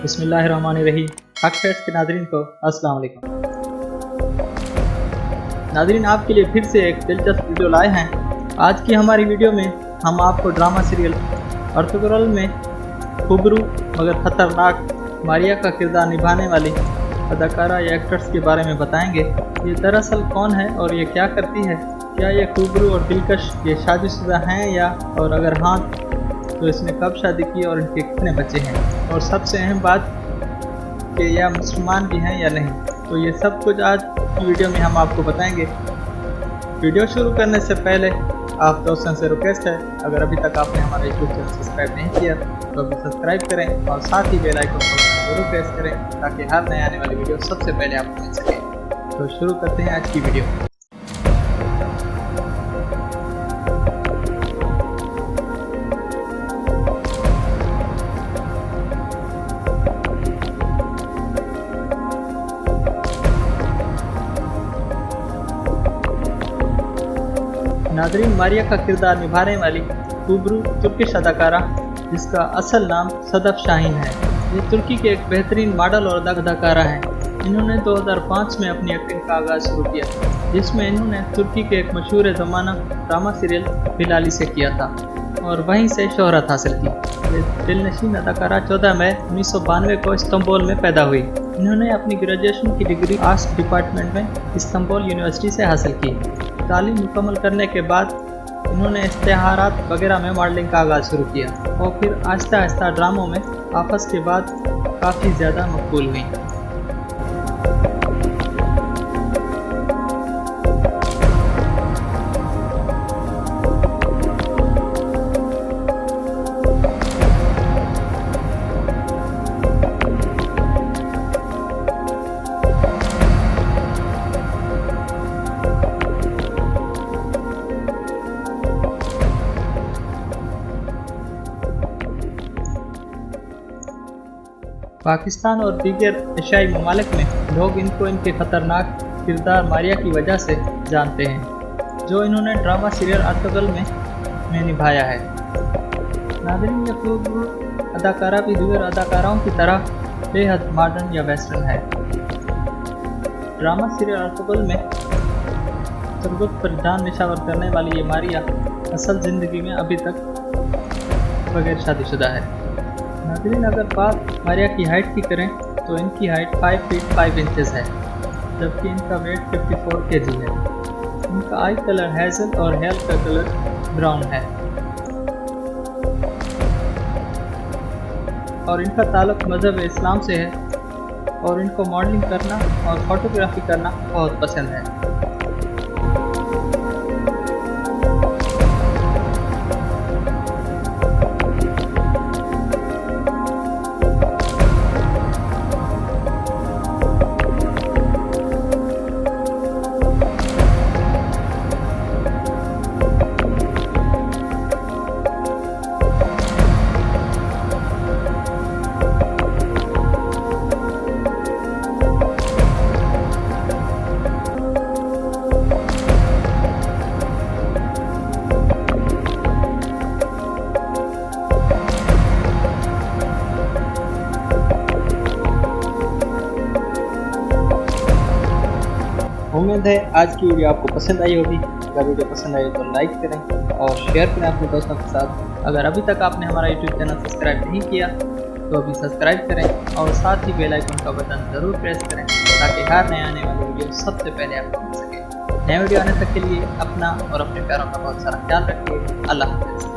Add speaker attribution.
Speaker 1: बिस्मिल्लाहिर्रहमानिर्रहीम। हक फैक्ट्स के नाज़रीन को अस्सलाम वालेकुम। नाज़रीन, आपके लिए फिर से एक दिलचस्प वीडियो लाए हैं। आज की हमारी वीडियो में हम आपको ड्रामा सीरियल अर्तुगरुल में खुबरू मगर ख़तरनाक मारिया का किरदार निभाने वाली अदाकारा या एक्ट्रेस के बारे में बताएंगे। ये दरअसल कौन है और ये क्या करती है? क्या ये खुबरू और दिलकश ये शादीशुदा हैं या और अगर हाँ तो इसने कब शादी की और इनके कितने बच्चे हैं? और सबसे अहम बात कि यह मुसलमान भी हैं या नहीं। तो ये सब कुछ आज की वीडियो में हम आपको बताएंगे। वीडियो शुरू करने से पहले आप दोस्तों से रिक्वेस्ट है, अगर अभी तक आपने हमारा यूट्यूब चैनल सब्सक्राइब नहीं किया तो अभी सब्सक्राइब करें और साथ ही बेल आइकन को जरूर प्रेस करें ताकि हर नए आने वाली वीडियो सबसे पहले आपको मिल सके। तो शुरू करते हैं आज की वीडियो। नाज़रीन, मारिया का किरदार निभाने वाली खुबरू तुर्किश अदाकारा जिसका असल नाम सदफ शाहीन है। ये तुर्की के एक बेहतरीन मॉडल और अदाकारा हैं। इन्होंने 2005 में अपनी एक्टिंग का आगाज़ शुरू किया, जिसमें इन्होंने तुर्की के एक मशहूर ज़माना ड्रामा सीरियल बिलाली से किया था और वहीं से शोहरत हासिल की। ये दिलनशीन अदाकारा 14 मई 1992 को इस्तांबुल में पैदा हुई। इन्होंने अपनी ग्रेजुएशन की डिग्री आर्ट्स डिपार्टमेंट में इस्तांबुल यूनिवर्सिटी से हासिल की। तालीम मुकम्मल करने के बाद इन्होंने इश्तिहारात वगैरह में मॉडलिंग का आगाज़ शुरू किया और फिर आहिस्ता आहिस्ता ड्रामों में आपस के बाद काफ़ी ज़्यादा मकबूल हुई। पाकिस्तान और दीगर एशियाई ममालिक में लोग इनको इनके ख़तरनाक किरदार मारिया की वजह से जानते हैं, जो इन्होंने ड्रामा सीरियल अर्तुगरुल में निभाया है। नाज़रीन, ये खुबरू अदाकारा भी दीगर अदाकाराओं की तरह बेहद मॉडर्न या वेस्टर्न है। ड्रामा सीरियल अर्तुगरुल में तुर्गुत पर जान निशावर करने वाली ये मारिया असल ज़िंदगी में अभी तक बगैर शादीशुदा है। नाज़रीन, अगर बात मारिया की हाइट की करें तो इनकी हाइट 5 फीट 5 इंचेस है, जबकि इनका वेट 54 kg है। इनका आई कलर हेज़ल और हेयर का कलर ब्राउन है और इनका ताल्लुक मज़हब इस्लाम से है और इनको मॉडलिंग करना और फोटोग्राफी करना बहुत पसंद है। उम्मीद है आज की वीडियो आपको पसंद आई होगी। अगर वीडियो पसंद आई तो लाइक करें और शेयर करें अपने दोस्तों के साथ। अगर अभी तक आपने हमारा यूट्यूब चैनल सब्सक्राइब नहीं किया तो अभी सब्सक्राइब करें और साथ ही बेल आइकन का बटन ज़रूर प्रेस करें ताकि हर नए आने वाली वीडियो सबसे पहले आपको मिल सके। नए वीडियो आने तक के लिए अपना और अपने प्यारों का बहुत सारा ख्याल रखिए। अल्लाह हाफ़िज़।